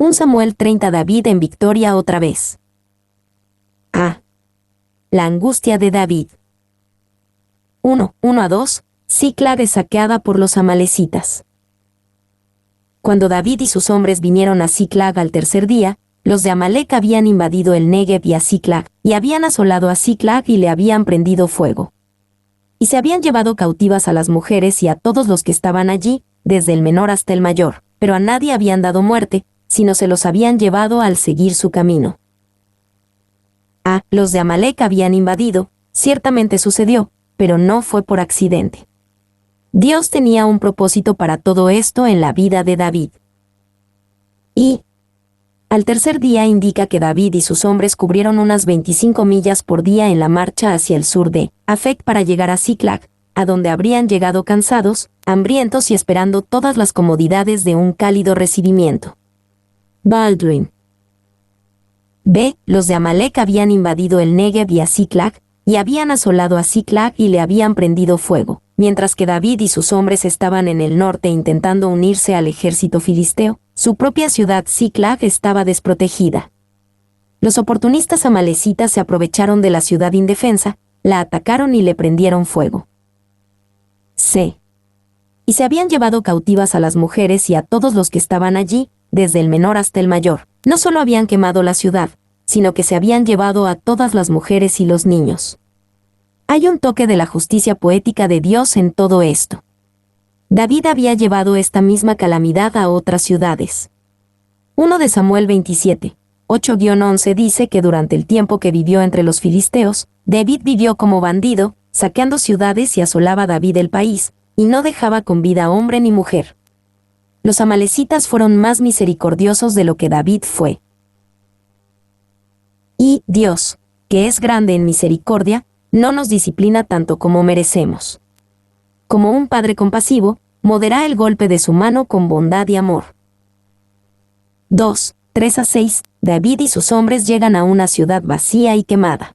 1 Samuel 30. David en victoria otra vez. A. La angustia de David. 1:1-2. Siclag es saqueada por los amalecitas. Cuando David y sus hombres vinieron a Siclag al tercer día, los de Amalec habían invadido el Negev y a Siclag, y habían asolado a Siclag y le habían prendido fuego. Y se habían llevado cautivas a las mujeres y a todos los que estaban allí, desde el menor hasta el mayor, pero a nadie habían dado muerte, sino se los habían llevado al seguir su camino. Los de Amalec habían invadido, ciertamente sucedió, pero no fue por accidente. Dios tenía un propósito para todo esto en la vida de David. Y al tercer día indica que David y sus hombres cubrieron unas 25 millas por día en la marcha hacia el sur de Afec para llegar a Siclag, a donde habrían llegado cansados, hambrientos y esperando todas las comodidades de un cálido recibimiento. Baldwin. B. Los de Amalec habían invadido el Negev y a Siclag, y habían asolado a Siclag y le habían prendido fuego, mientras que David y sus hombres estaban en el norte intentando unirse al ejército filisteo. Su propia ciudad Siclag estaba desprotegida. Los oportunistas amalecitas se aprovecharon de la ciudad indefensa, la atacaron y le prendieron fuego. C. Y se habían llevado cautivas a las mujeres y a todos los que estaban allí, desde el menor hasta el mayor. No solo habían quemado la ciudad, sino que se habían llevado a todas las mujeres y los niños. Hay un toque de la justicia poética de Dios en todo esto. David había llevado esta misma calamidad a otras ciudades. 1 de Samuel 27, 8-11 dice que durante el tiempo que vivió entre los filisteos, David vivió como bandido, saqueando ciudades y asolaba David el país, y no dejaba con vida hombre ni mujer. Los amalecitas fueron más misericordiosos de lo que David fue. Y Dios, que es grande en misericordia, no nos disciplina tanto como merecemos. Como un padre compasivo, modera el golpe de su mano con bondad y amor. 2, 3-6. David y sus hombres llegan a una ciudad vacía y quemada.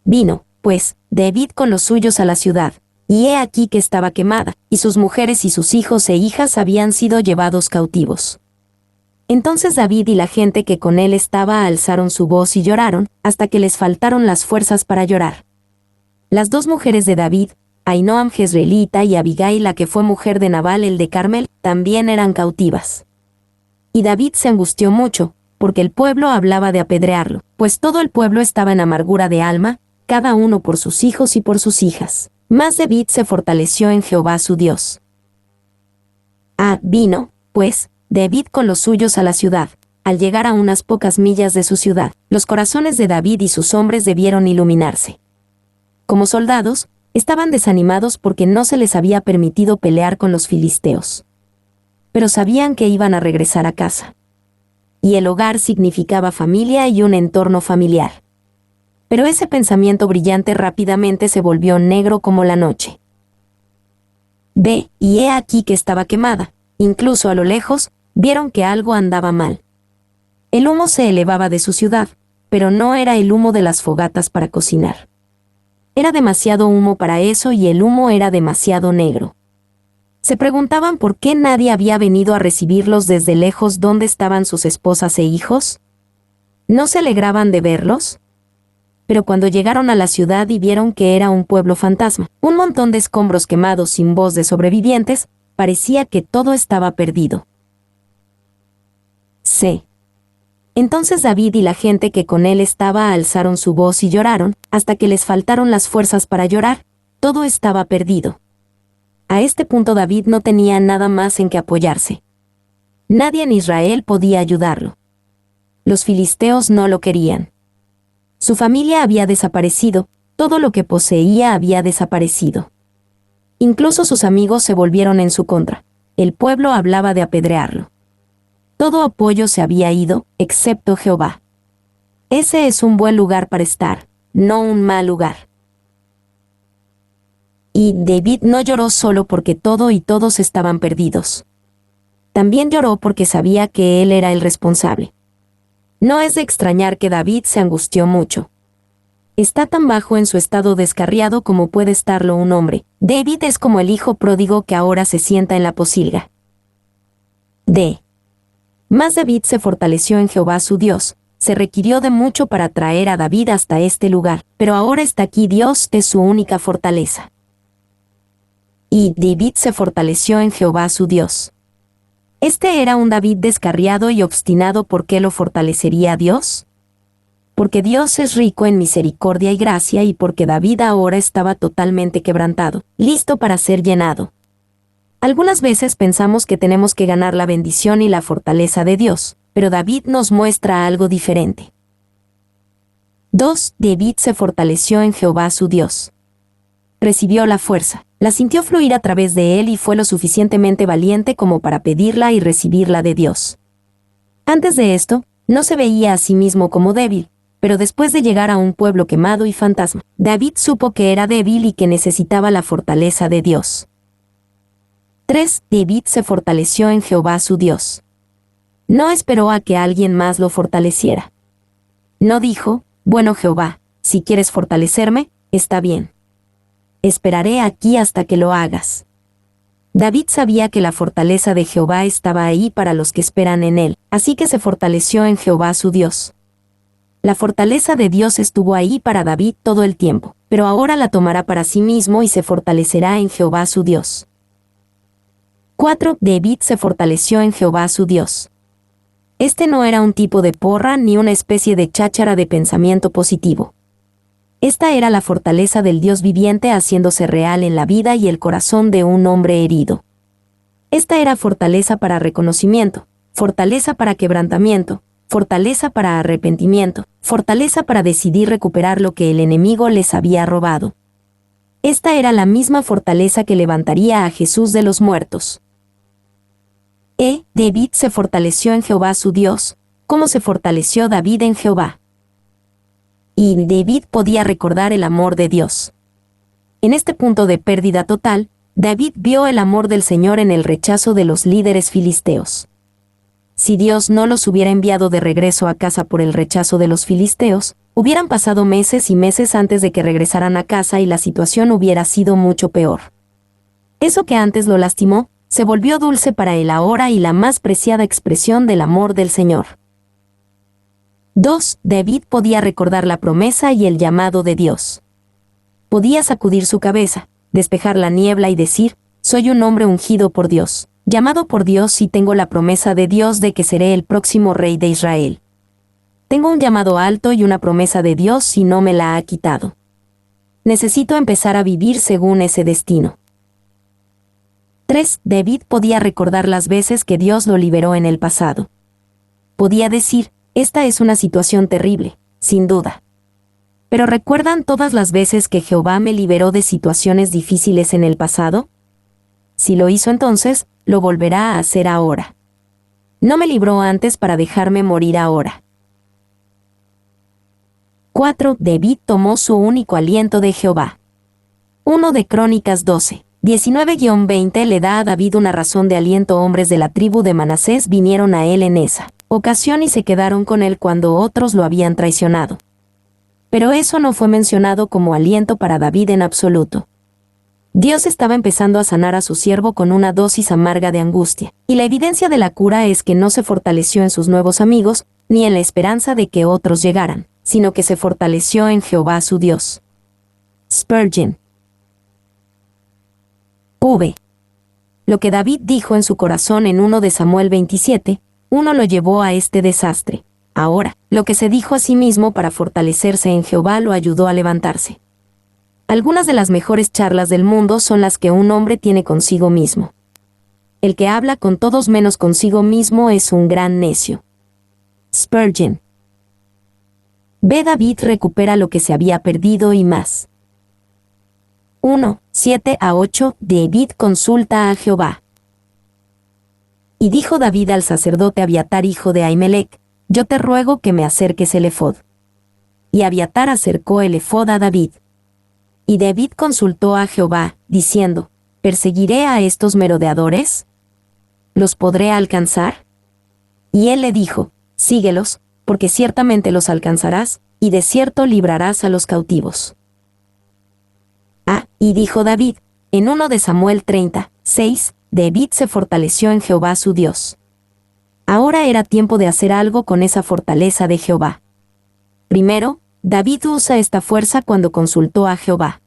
Vino, pues, David con los suyos a la ciudad, y he aquí que estaba quemada, y sus mujeres y sus hijos e hijas habían sido llevados cautivos. Entonces David y la gente que con él estaba alzaron su voz y lloraron, hasta que les faltaron las fuerzas para llorar. Las dos mujeres de David, Ahinoam jezreelita y Abigail la que fue mujer de Nabal el de Carmel, también eran cautivas. Y David se angustió mucho, porque el pueblo hablaba de apedrearlo, pues todo el pueblo estaba en amargura de alma, cada uno por sus hijos y por sus hijas. Mas David se fortaleció en Jehová su Dios. Vino, pues, David con los suyos a la ciudad. Al llegar a unas pocas millas de su ciudad, los corazones de David y sus hombres debieron iluminarse. Como soldados, estaban desanimados porque no se les había permitido pelear con los filisteos. Pero sabían que iban a regresar a casa. Y el hogar significaba familia y un entorno familiar. Pero ese pensamiento brillante rápidamente se volvió negro como la noche. B. Y he aquí que estaba quemada. Incluso a lo lejos, vieron que algo andaba mal. El humo se elevaba de su ciudad, pero no era el humo de las fogatas para cocinar. Era demasiado humo para eso y el humo era demasiado negro. Se preguntaban por qué nadie había venido a recibirlos desde lejos donde estaban sus esposas e hijos. ¿No se alegraban de verlos? Pero cuando llegaron a la ciudad y vieron que era un pueblo fantasma, un montón de escombros quemados sin voz de sobrevivientes, parecía que todo estaba perdido. C. Entonces David y la gente que con él estaba alzaron su voz y lloraron, hasta que les faltaron las fuerzas para llorar, todo estaba perdido. A este punto David no tenía nada más en que apoyarse. Nadie en Israel podía ayudarlo. Los filisteos no lo querían. Su familia había desaparecido, todo lo que poseía había desaparecido. Incluso sus amigos se volvieron en su contra. El pueblo hablaba de apedrearlo. Todo apoyo se había ido, excepto Jehová. Ese es un buen lugar para estar, no un mal lugar. Y David no lloró solo porque todo y todos estaban perdidos. También lloró porque sabía que él era el responsable. No es de extrañar que David se angustió mucho. Está tan bajo en su estado descarriado como puede estarlo un hombre. David es como el hijo pródigo que ahora se sienta en la pocilga. D. Mas David se fortaleció en Jehová su Dios. Se requirió de mucho para traer a David hasta este lugar, pero ahora está aquí. Dios es su única fortaleza. Y David se fortaleció en Jehová su Dios. Este era un David descarriado y obstinado. ¿Por qué lo fortalecería Dios? Porque Dios es rico en misericordia y gracia, y porque David ahora estaba totalmente quebrantado, listo para ser llenado. Algunas veces pensamos que tenemos que ganar la bendición y la fortaleza de Dios, pero David nos muestra algo diferente. 2. David se fortaleció en Jehová su Dios. Recibió la fuerza, la sintió fluir a través de él y fue lo suficientemente valiente como para pedirla y recibirla de Dios. Antes de esto, no se veía a sí mismo como débil, pero después de llegar a un pueblo quemado y fantasma, David supo que era débil y que necesitaba la fortaleza de Dios. 3. David se fortaleció en Jehová su Dios. No esperó a que alguien más lo fortaleciera. No dijo, bueno Jehová, si quieres fortalecerme, está bien. Esperaré aquí hasta que lo hagas. David sabía que la fortaleza de Jehová estaba ahí para los que esperan en él, así que se fortaleció en Jehová su Dios. La fortaleza de Dios estuvo ahí para David todo el tiempo, pero ahora la tomará para sí mismo y se fortalecerá en Jehová su Dios. 4. David se fortaleció en Jehová su Dios. Este no era un tipo de porra ni una especie de cháchara de pensamiento positivo. Esta era la fortaleza del Dios viviente haciéndose real en la vida y el corazón de un hombre herido. Esta era fortaleza para reconocimiento, fortaleza para quebrantamiento, fortaleza para arrepentimiento, fortaleza para decidir recuperar lo que el enemigo les había robado. Esta era la misma fortaleza que levantaría a Jesús de los muertos. David se fortaleció en Jehová su Dios, como se fortaleció David en Jehová. Y David podía recordar el amor de Dios. En este punto de pérdida total, David vio el amor del Señor en el rechazo de los líderes filisteos. Si Dios no los hubiera enviado de regreso a casa por el rechazo de los filisteos, hubieran pasado meses y meses antes de que regresaran a casa y la situación hubiera sido mucho peor. Eso que antes lo lastimó, se volvió dulce para él ahora y la más preciada expresión del amor del Señor. 2. David podía recordar la promesa y el llamado de Dios. Podía sacudir su cabeza, despejar la niebla y decir, soy un hombre ungido por Dios, llamado por Dios y tengo la promesa de Dios de que seré el próximo rey de Israel. Tengo un llamado alto y una promesa de Dios y no me la ha quitado. Necesito empezar a vivir según ese destino. 3. David podía recordar las veces que Dios lo liberó en el pasado. Podía decir, esta es una situación terrible, sin duda. ¿Pero recuerdan todas las veces que Jehová me liberó de situaciones difíciles en el pasado? Si lo hizo entonces, lo volverá a hacer ahora. No me libró antes para dejarme morir ahora. 4. David tomó su único aliento de Jehová. 1 de Crónicas 12. 19-20 le da a David una razón de aliento. Hombres de la tribu de Manasés vinieron a él en esa ocasión y se quedaron con él cuando otros lo habían traicionado. Pero eso no fue mencionado como aliento para David en absoluto. Dios estaba empezando a sanar a su siervo con una dosis amarga de angustia, y la evidencia de la cura es que no se fortaleció en sus nuevos amigos, ni en la esperanza de que otros llegaran, sino que se fortaleció en Jehová su Dios. Spurgeon. Lo que David dijo en su corazón en 1 de Samuel 27, lo llevó a este desastre. Ahora, lo que se dijo a sí mismo para fortalecerse en Jehová lo ayudó a levantarse. Algunas de las mejores charlas del mundo son las que un hombre tiene consigo mismo. El que habla con todos menos consigo mismo es un gran necio. Spurgeon. David recupera lo que se había perdido y más. 1, 7-8 David consulta a Jehová. Y dijo David al sacerdote Abiatar hijo de Ahimelech, yo te ruego que me acerques el efod. Y Abiatar acercó el efod a David. Y David consultó a Jehová, diciendo, ¿perseguiré a estos merodeadores? ¿Los podré alcanzar? Y él le dijo, síguelos, porque ciertamente los alcanzarás, y de cierto librarás a los cautivos. Y dijo David, en 1 de Samuel 30, 6, David se fortaleció en Jehová su Dios. Ahora era tiempo de hacer algo con esa fortaleza de Jehová. Primero, David usa esta fuerza cuando consultó a Jehová.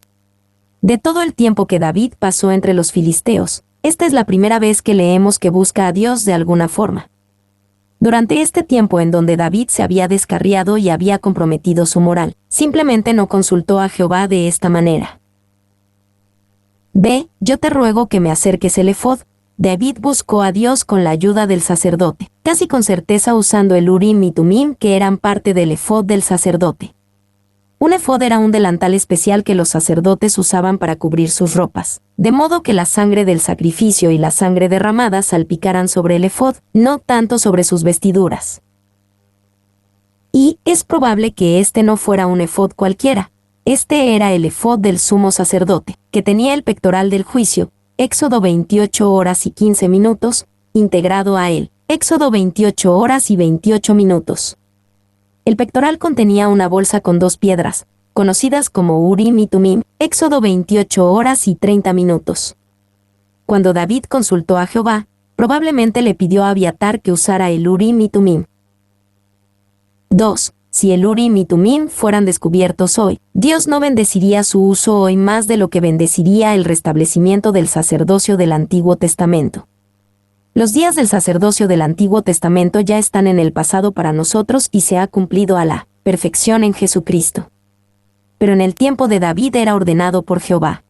De todo el tiempo que David pasó entre los filisteos, esta es la primera vez que leemos que busca a Dios de alguna forma. Durante este tiempo en donde David se había descarriado y había comprometido su moral, simplemente no consultó a Jehová de esta manera. Ve, yo te ruego que me acerques el efod. David buscó a Dios con la ayuda del sacerdote, casi con certeza usando el Urim y Tumim que eran parte del efod del sacerdote. Un efod era un delantal especial que los sacerdotes usaban para cubrir sus ropas, de modo que la sangre del sacrificio y la sangre derramada salpicaran sobre el efod, no tanto sobre sus vestiduras. Y es probable que este no fuera un efod cualquiera. Este era el efod del sumo sacerdote, que tenía el pectoral del juicio, Éxodo 28 horas y 15 minutos, integrado a él, Éxodo 28 horas y 28 minutos. El pectoral contenía una bolsa con 2 piedras, conocidas como Urim y Tumim, Éxodo 28 horas y 30 minutos. Cuando David consultó a Jehová, probablemente le pidió a Abiatar que usara el Urim y Tumim. 2. Si el Urim y Tumim fueran descubiertos hoy, Dios no bendeciría su uso hoy más de lo que bendeciría el restablecimiento del sacerdocio del Antiguo Testamento. Los días del sacerdocio del Antiguo Testamento ya están en el pasado para nosotros y se ha cumplido a la perfección en Jesucristo. Pero en el tiempo de David era ordenado por Jehová.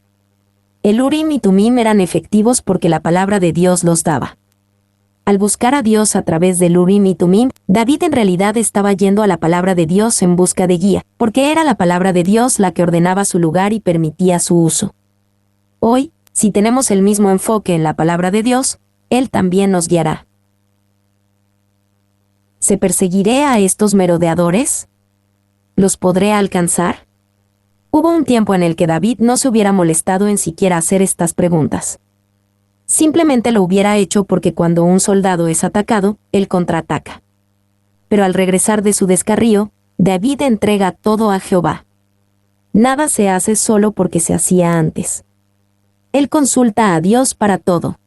El Urim y Tumim eran efectivos porque la palabra de Dios los daba. Al buscar a Dios a través del Urim y Tumim, David en realidad estaba yendo a la palabra de Dios en busca de guía, porque era la palabra de Dios la que ordenaba su lugar y permitía su uso. Hoy, si tenemos el mismo enfoque en la palabra de Dios, Él también nos guiará. ¿Se perseguiré a estos merodeadores? ¿Los podré alcanzar? Hubo un tiempo en el que David no se hubiera molestado en siquiera hacer estas preguntas. Simplemente lo hubiera hecho porque cuando un soldado es atacado, él contraataca. Pero al regresar de su descarrío, David entrega todo a Jehová. Nada se hace solo porque se hacía antes. Él consulta a Dios para todo.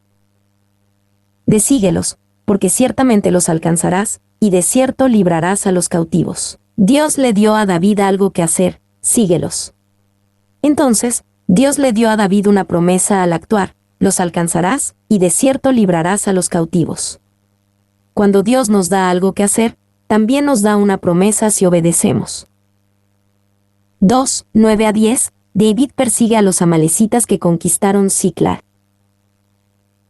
Desíguelos, porque ciertamente los alcanzarás, y de cierto librarás a los cautivos. Dios le dio a David algo que hacer, síguelos. Entonces, Dios le dio a David una promesa al actuar, los alcanzarás, y de cierto librarás a los cautivos. Cuando Dios nos da algo que hacer, también nos da una promesa si obedecemos. 2, 9 a 10, David persigue a los amalecitas que conquistaron Siclag.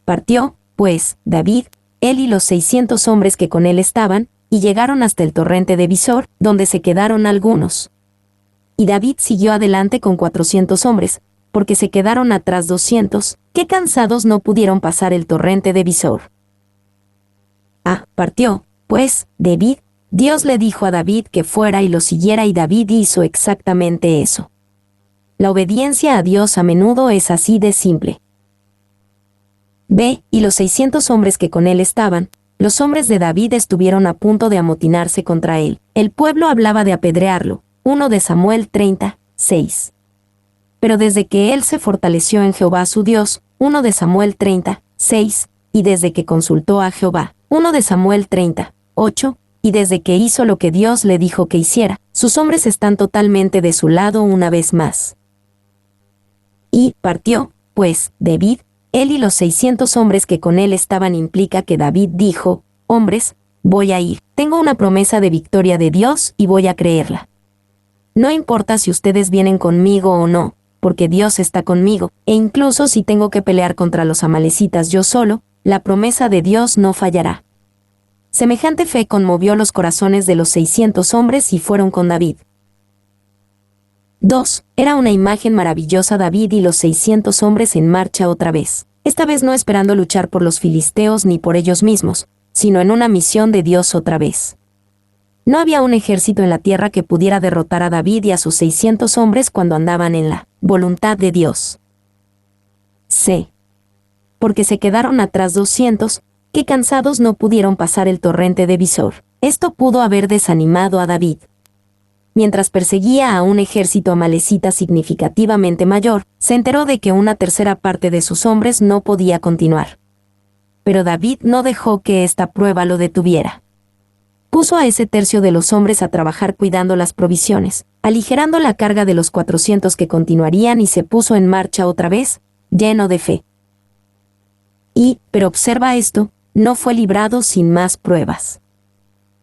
Partió, pues, David, él y los 600 hombres que con él estaban, y llegaron hasta el torrente de Besor, donde se quedaron algunos. Y David siguió adelante con 400 hombres, porque se quedaron atrás 200, que cansados no pudieron pasar el torrente de Besor. Partió, pues, David, Dios le dijo a David que fuera y lo siguiera y David hizo exactamente eso. La obediencia a Dios a menudo es así de simple. Y los 600 hombres que con él estaban, los hombres de David estuvieron a punto de amotinarse contra él. El pueblo hablaba de apedrearlo. 1 de Samuel 30, 6. Pero desde que él se fortaleció en Jehová su Dios, 1 de Samuel 30, 6, y desde que consultó a Jehová, 1 de Samuel 30, 8, y desde que hizo lo que Dios le dijo que hiciera, sus hombres están totalmente de su lado una vez más. Y partió, pues, David, él y los 600 hombres que con él estaban implica que David dijo, hombres, voy a ir, tengo una promesa de victoria de Dios y voy a creerla. No importa si ustedes vienen conmigo o no, porque Dios está conmigo, e incluso si tengo que pelear contra los amalecitas yo solo, la promesa de Dios no fallará. Semejante fe conmovió los corazones de los 600 hombres y fueron con David. 2. Era una imagen maravillosa David y los 600 hombres en marcha otra vez, esta vez no esperando luchar por los filisteos ni por ellos mismos, sino en una misión de Dios otra vez. No había un ejército en la tierra que pudiera derrotar a David y a sus 600 hombres cuando andaban en la voluntad de Dios. C. Porque se quedaron atrás 200, que cansados no pudieron pasar el torrente de Besor. Esto pudo haber desanimado a David. Mientras perseguía a un ejército amalecita significativamente mayor, se enteró de que una tercera parte de sus hombres no podía continuar. pero David no dejó que esta prueba lo detuviera. Puso a ese tercio de los hombres a trabajar cuidando las provisiones, aligerando la carga de los 400 que continuarían, y se puso en marcha otra vez, lleno de fe. Pero observa esto, no fue librado sin más pruebas.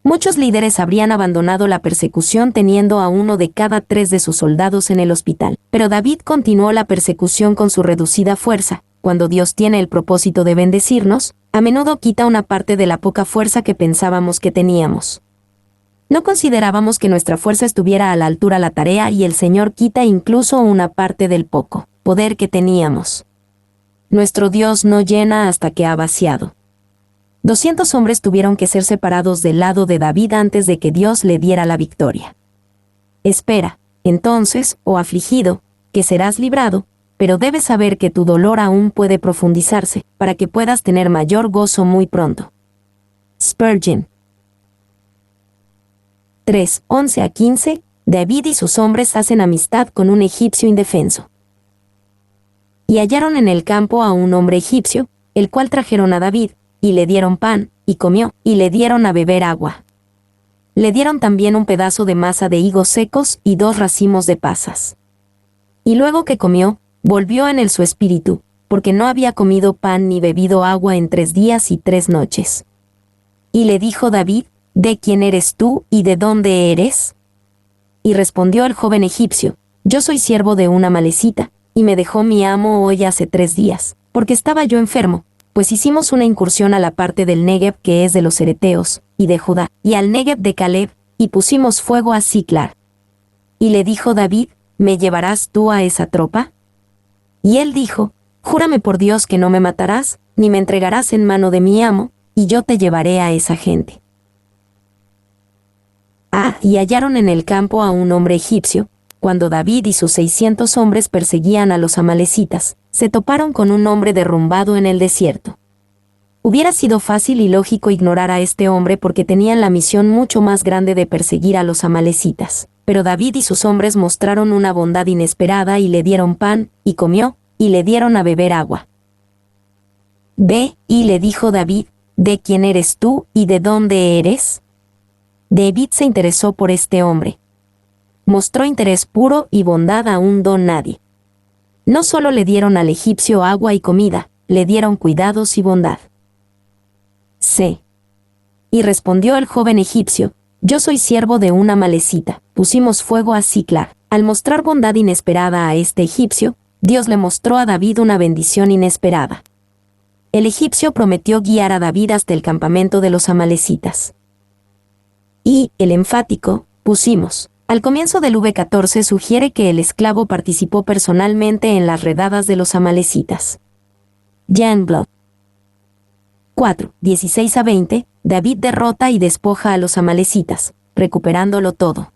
Muchos líderes habrían abandonado la persecución teniendo a 1 de cada 3 de sus soldados en el hospital, pero David continuó la persecución con su reducida fuerza. Cuando Dios tiene el propósito de bendecirnos, a menudo quita una parte de la poca fuerza que pensábamos que teníamos. No considerábamos que nuestra fuerza estuviera a la altura de la tarea, y el Señor quita incluso una parte del poco poder que teníamos. Nuestro Dios no llena hasta que ha vaciado. 200 hombres tuvieron que ser separados del lado de David antes de que Dios le diera la victoria. Espera, entonces, oh afligido, que serás librado, pero debes saber que tu dolor aún puede profundizarse, para que puedas tener mayor gozo muy pronto. Spurgeon. 3, 11 a 15, David y sus hombres hacen amistad con un egipcio indefenso. Y hallaron en el campo a un hombre egipcio, el cual trajeron a David, y le dieron pan, y comió, y le dieron a beber agua. Le dieron también un pedazo de masa de higos secos y 2 racimos de pasas. Y luego que comió, volvió en él su espíritu, porque no había comido pan ni bebido agua en 3 días y 3 noches. Y le dijo David: ¿De quién eres tú y de dónde eres? Y respondió el joven egipcio: Yo soy siervo de una amalecita, y me dejó mi amo hoy hace 3 días, porque estaba yo enfermo, pues hicimos una incursión a la parte del Negev que es de los Cereteos, y de Judá, y al Negev de Caleb, y pusimos fuego a Siclar. Y le dijo David: ¿Me llevarás tú a esa tropa? Y él dijo: Júrame por Dios que no me matarás, ni me entregarás en mano de mi amo, y yo te llevaré a esa gente. Y hallaron en el campo a un hombre egipcio. Cuando David y sus 600 hombres perseguían a los amalecitas, se toparon con un hombre derrumbado en el desierto. Hubiera sido fácil y lógico ignorar a este hombre porque tenían la misión mucho más grande de perseguir a los amalecitas. Pero David y sus hombres mostraron una bondad inesperada y le dieron pan, y comió, y le dieron a beber agua. Ve, y le dijo David: ¿De quién eres tú y de dónde eres? David se interesó por este hombre. Mostró interés puro y bondad a un don nadie. No solo le dieron al egipcio agua y comida, le dieron cuidados y bondad. Y respondió el joven egipcio: Yo soy siervo de una amalecita, pusimos fuego a Siclar. Al mostrar bondad inesperada a este egipcio, Dios le mostró a David una bendición inesperada. El egipcio prometió guiar a David hasta el campamento de los amalecitas. Y el enfático, pusimos, al comienzo del V14 sugiere que el esclavo participó personalmente en las redadas de los amalecitas. Youngblood. 4, 16 a 20, David derrota y despoja a los amalecitas, recuperándolo todo.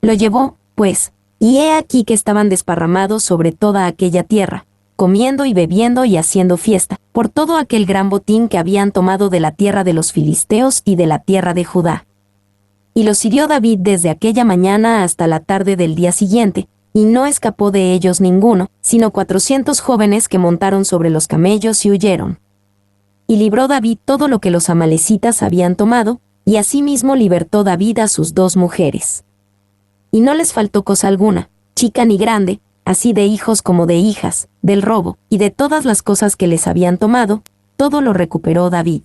Lo llevó, pues, y he aquí que estaban desparramados sobre toda aquella tierra, comiendo y bebiendo y haciendo fiesta, por todo aquel gran botín que habían tomado de la tierra de los filisteos y de la tierra de Judá. Y los hirió David desde aquella mañana hasta la tarde del día siguiente, y no escapó de ellos ninguno, sino 400 jóvenes que montaron sobre los camellos y huyeron. Y libró David todo lo que los amalecitas habían tomado, y asimismo libertó David a sus 2 mujeres. Y no les faltó cosa alguna, chica ni grande, así de hijos como de hijas, del robo, y de todas las cosas que les habían tomado, todo lo recuperó David.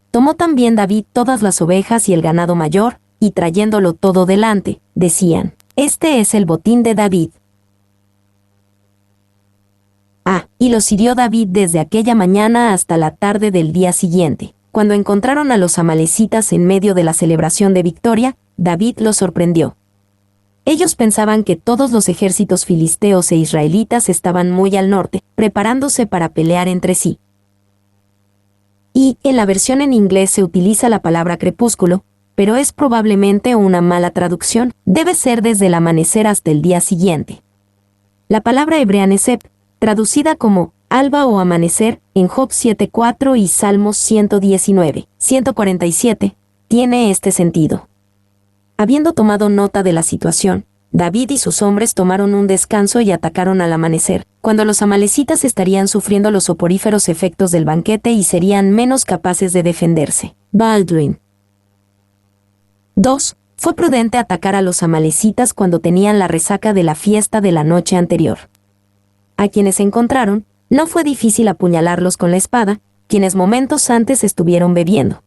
Tomó también David todas las ovejas y el ganado mayor, y trayéndolo todo delante, decían: Este es el botín de David. Y los hirió David desde aquella mañana hasta la tarde del día siguiente. Cuando encontraron a los amalecitas en medio de la celebración de victoria, David los sorprendió. Ellos pensaban que todos los ejércitos filisteos e israelitas estaban muy al norte, preparándose para pelear entre sí. Y en la versión en inglés se utiliza la palabra crepúsculo, pero es probablemente una mala traducción, debe ser desde el amanecer hasta el día siguiente. La palabra hebrea nesep, traducida como alba o amanecer, en Job 7:4 y Salmos 119, 147, tiene este sentido. Habiendo tomado nota de la situación, David y sus hombres tomaron un descanso y atacaron al amanecer, cuando los amalecitas estarían sufriendo los soporíferos efectos del banquete y serían menos capaces de defenderse. Baldwin. 2. Fue prudente atacar a los amalecitas cuando tenían la resaca de la fiesta de la noche anterior. A quienes encontraron, no fue difícil apuñalarlos con la espada, quienes momentos antes estuvieron bebiendo.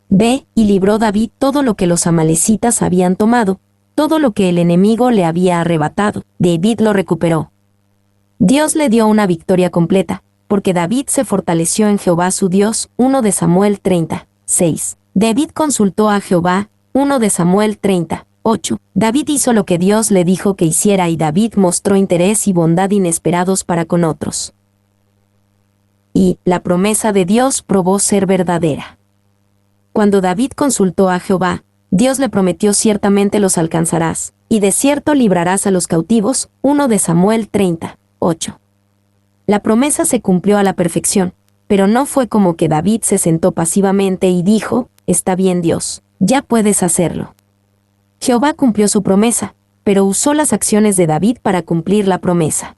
B. Y libró David todo lo que los amalecitas habían tomado, todo lo que el enemigo le había arrebatado. David lo recuperó. Dios le dio una victoria completa, porque David se fortaleció en Jehová su Dios. 1 de Samuel 30, 6. David consultó a Jehová. 1 de Samuel 30, 8. David hizo lo que Dios le dijo que hiciera y David mostró interés y bondad inesperados para con otros. Y la promesa de Dios probó ser verdadera. Cuando David consultó a Jehová, Dios le prometió: ciertamente los alcanzarás, y de cierto librarás a los cautivos. 1 de Samuel 30, 8. La promesa se cumplió a la perfección, pero no fue como que David se sentó pasivamente y dijo: está bien Dios, ya puedes hacerlo. Jehová cumplió su promesa, pero usó las acciones de David para cumplir la promesa.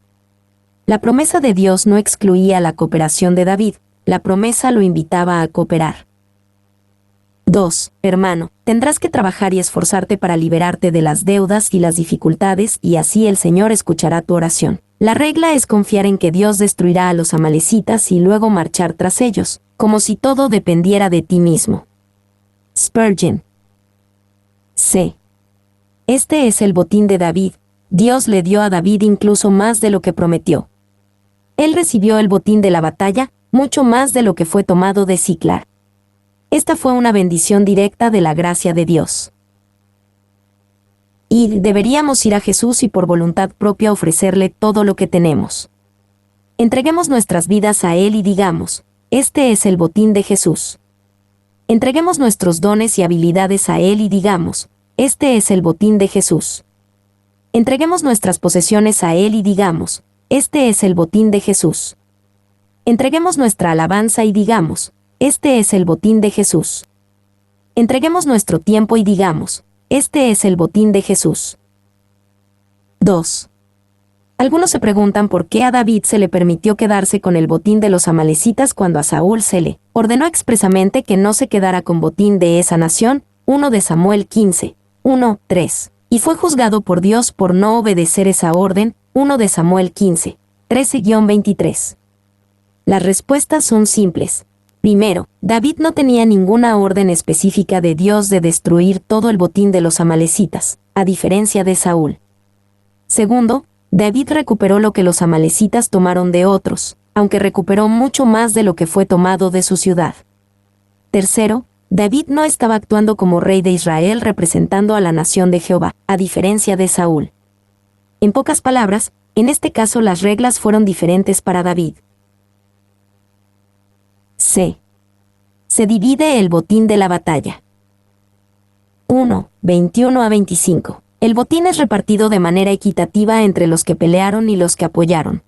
La promesa de Dios no excluía la cooperación de David, la promesa lo invitaba a cooperar. 2. Hermano, tendrás que trabajar y esforzarte para liberarte de las deudas y las dificultades, y así el Señor escuchará tu oración. La regla es confiar en que Dios destruirá a los amalecitas y luego marchar tras ellos, como si todo dependiera de ti mismo. Spurgeon. C. Este es el botín de David. Dios le dio a David incluso más de lo que prometió. Él recibió el botín de la batalla, mucho más de lo que fue tomado de Siclar. Esta fue una bendición directa de la gracia de Dios. Y deberíamos ir a Jesús y por voluntad propia ofrecerle todo lo que tenemos. Entreguemos nuestras vidas a Él y digamos: este es el botín de Jesús. Entreguemos nuestros dones y habilidades a Él y digamos: este es el botín de Jesús. Entreguemos nuestras posesiones a Él y digamos: este es el botín de Jesús. Entreguemos nuestra alabanza y digamos: este es el botín de Jesús. Entreguemos nuestro tiempo y digamos: este es el botín de Jesús. 2. Algunos se preguntan por qué a David se le permitió quedarse con el botín de los amalecitas cuando a Saúl se le ordenó expresamente que no se quedara con botín de esa nación. 1 de Samuel 15, 1, 3. Y fue juzgado por Dios por no obedecer esa orden. 1 de Samuel 15, 13-23. Las respuestas son simples. Primero, David no tenía ninguna orden específica de Dios de destruir todo el botín de los amalecitas, a diferencia de Saúl. Segundo, David recuperó lo que los amalecitas tomaron de otros, aunque recuperó mucho más de lo que fue tomado de su ciudad. Tercero, David no estaba actuando como rey de Israel representando a la nación de Jehová, a diferencia de Saúl. En pocas palabras, en este caso las reglas fueron diferentes para David. C. Se divide el botín de la batalla. 1, 21-25. El botín es repartido de manera equitativa entre los que pelearon y los que apoyaron.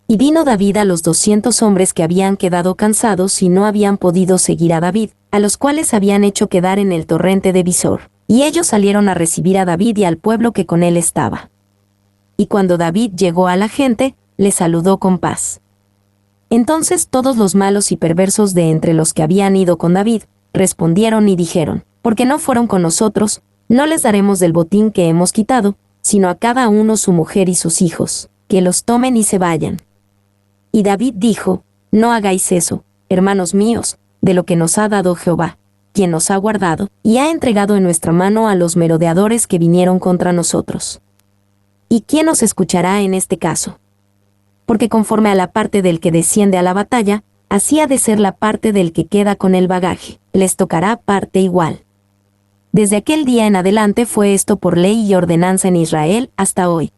Y vino David a los 200 hombres que habían quedado cansados y no habían podido seguir a David, a los cuales habían hecho quedar en el torrente de Besor. Y ellos salieron a recibir a David y al pueblo que con él estaba. Y cuando David llegó a la gente, le saludó con paz. Entonces todos los malos y perversos de entre los que habían ido con David, respondieron y dijeron: porque no fueron con nosotros, no les daremos del botín que hemos quitado, sino a cada uno su mujer y sus hijos, que los tomen y se vayan. Y David dijo: no hagáis eso, hermanos míos, de lo que nos ha dado Jehová, quien nos ha guardado, y ha entregado en nuestra mano a los merodeadores que vinieron contra nosotros. ¿Y quién nos escuchará en este caso? Porque conforme a la parte del que desciende a la batalla, así ha de ser la parte del que queda con el bagaje, les tocará parte igual. Desde aquel día en adelante fue esto por ley y ordenanza en Israel hasta hoy.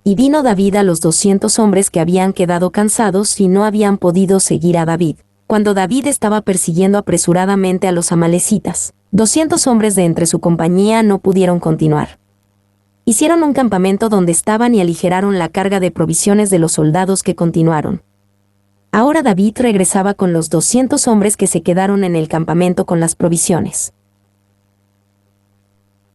Y vino David a los 200 hombres que habían quedado cansados y no habían podido seguir a David, cuando David estaba persiguiendo apresuradamente a los amalecitas. 200 hombres de entre su compañía no pudieron continuar. Hicieron un campamento donde estaban y aligeraron la carga de provisiones de los soldados que continuaron. Ahora David regresaba con los 200 hombres que se quedaron en el campamento con las provisiones.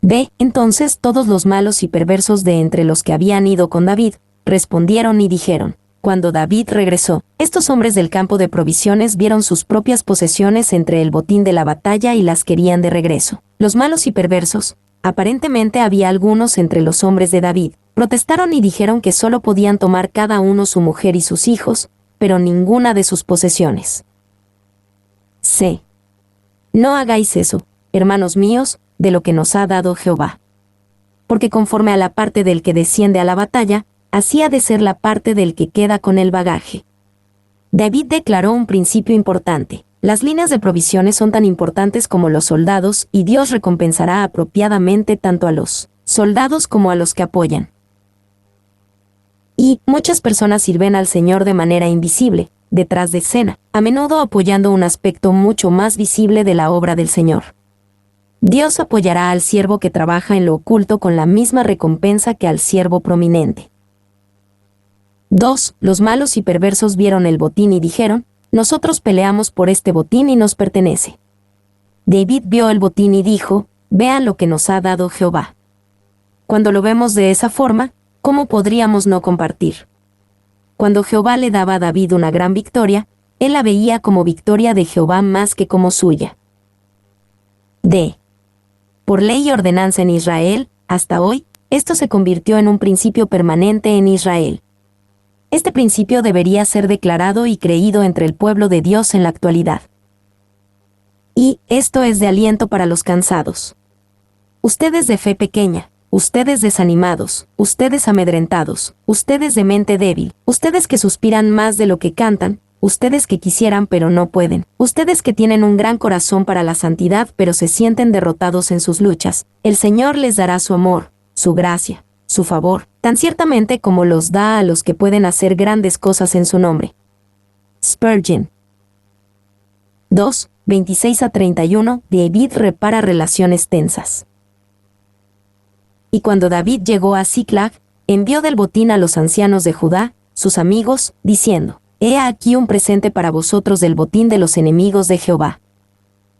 B. Entonces todos los malos y perversos de entre los que habían ido con David, respondieron y dijeron: Cuando David regresó, estos hombres del campo de provisiones vieron sus propias posesiones entre el botín de la batalla y las querían de regreso. Los malos y perversos, aparentemente había algunos entre los hombres de David, protestaron y dijeron que solo podían tomar cada uno su mujer y sus hijos, pero ninguna de sus posesiones. C. No hagáis eso, hermanos míos, de lo que nos ha dado Jehová. Porque conforme a la parte del que desciende a la batalla, así ha de ser la parte del que queda con el bagaje. David declaró un principio importante: las líneas de provisiones son tan importantes como los soldados, y Dios recompensará apropiadamente tanto a los soldados como a los que apoyan. Y muchas personas sirven al Señor de manera invisible, detrás de escena, a menudo apoyando un aspecto mucho más visible de la obra del Señor. Dios apoyará al siervo que trabaja en lo oculto con la misma recompensa que al siervo prominente. 2. Los malos y perversos vieron el botín y dijeron: Nosotros peleamos por este botín y nos pertenece. David vio el botín y dijo: Vean lo que nos ha dado Jehová. Cuando lo vemos de esa forma, ¿cómo podríamos no compartir? Cuando Jehová le daba a David una gran victoria, él la veía como victoria de Jehová más que como suya. D. Por ley y ordenanza en Israel, hasta hoy, esto se convirtió en un principio permanente en Israel. Este principio debería ser declarado y creído entre el pueblo de Dios en la actualidad. Y esto es de aliento para los cansados. Ustedes de fe pequeña, ustedes desanimados, ustedes amedrentados, ustedes de mente débil, ustedes que suspiran más de lo que cantan, ustedes que quisieran pero no pueden, ustedes que tienen un gran corazón para la santidad pero se sienten derrotados en sus luchas, el Señor les dará su amor, su gracia, su favor, tan ciertamente como los da a los que pueden hacer grandes cosas en su nombre. Spurgeon. 2, 26 a 31, David repara relaciones tensas. Y cuando David llegó a Ziklag, envió del botín a los ancianos de Judá, sus amigos, diciendo: He aquí un presente para vosotros del botín de los enemigos de Jehová.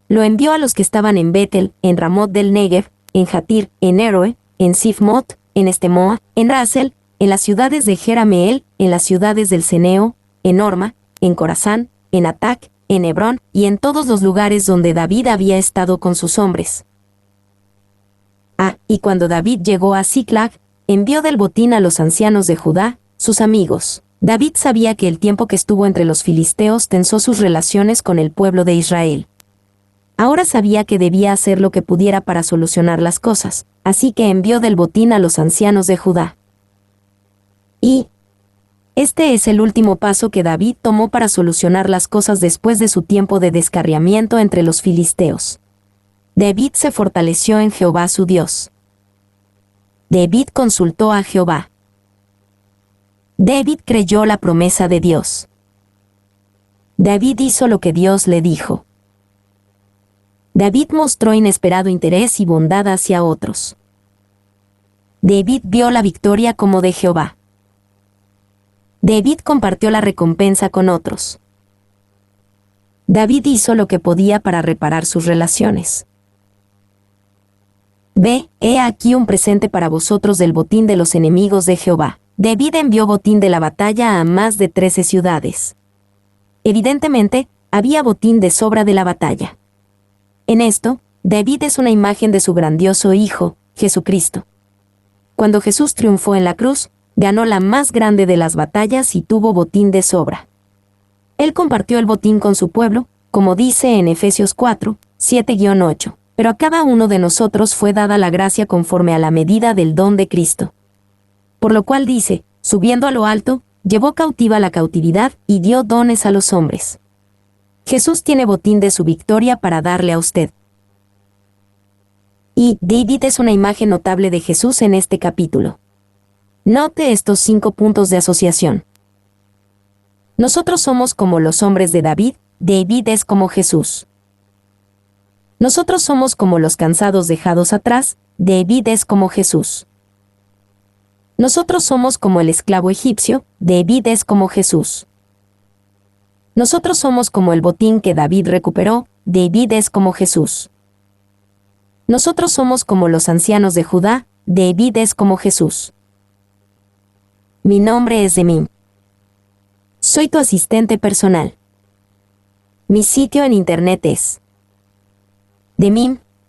Lo envió a los que estaban en Betel, en Ramot del Negev, en Jatir, en Eroe, en Sifmot, en Estemoa, en Rasel, en las ciudades de Jerameel, en las ciudades del Ceneo, en Orma, en Corazán, en Atac, en Hebrón, y en todos los lugares donde David había estado con sus hombres. Y cuando David llegó a Ziklag, envió del botín a los ancianos de Judá, sus amigos. David sabía que el tiempo que estuvo entre los filisteos tensó sus relaciones con el pueblo de Israel. Ahora sabía que debía hacer lo que pudiera para solucionar las cosas, así que envió del botín a los ancianos de Judá. Y este es el último paso que David tomó para solucionar las cosas después de su tiempo de descarriamiento entre los filisteos. David se fortaleció en Jehová su Dios. David consultó a Jehová. David creyó la promesa de Dios. David hizo lo que Dios le dijo. David mostró inesperado interés y bondad hacia otros. David vio la victoria como de Jehová. David compartió la recompensa con otros. David hizo lo que podía para reparar sus relaciones. Ve, he aquí un presente para vosotros del botín de los enemigos de Jehová. David envió botín de la batalla a más de 13 ciudades. Evidentemente, había botín de sobra de la batalla. En esto, David es una imagen de su grandioso Hijo, Jesucristo. Cuando Jesús triunfó en la cruz, ganó la más grande de las batallas y tuvo botín de sobra. Él compartió el botín con su pueblo, como dice en Efesios 4, 7-8, pero a cada uno de nosotros fue dada la gracia conforme a la medida del don de Cristo. Por lo cual dice, subiendo a lo alto, llevó cautiva la cautividad y dio dones a los hombres. Jesús tiene botín de su victoria para darle a usted. Y David es una imagen notable de Jesús en este capítulo. Note estos 5 puntos de asociación. Nosotros somos como los hombres de David, David es como Jesús. Nosotros somos como los cansados dejados atrás, David es como Jesús. Nosotros somos como el esclavo egipcio, David es como Jesús. Nosotros somos como el botín que David recuperó, David es como Jesús. Nosotros somos como los ancianos de Judá, David es como Jesús. Mi nombre es Demim. Soy tu asistente personal. Mi sitio en internet es demim.es.tl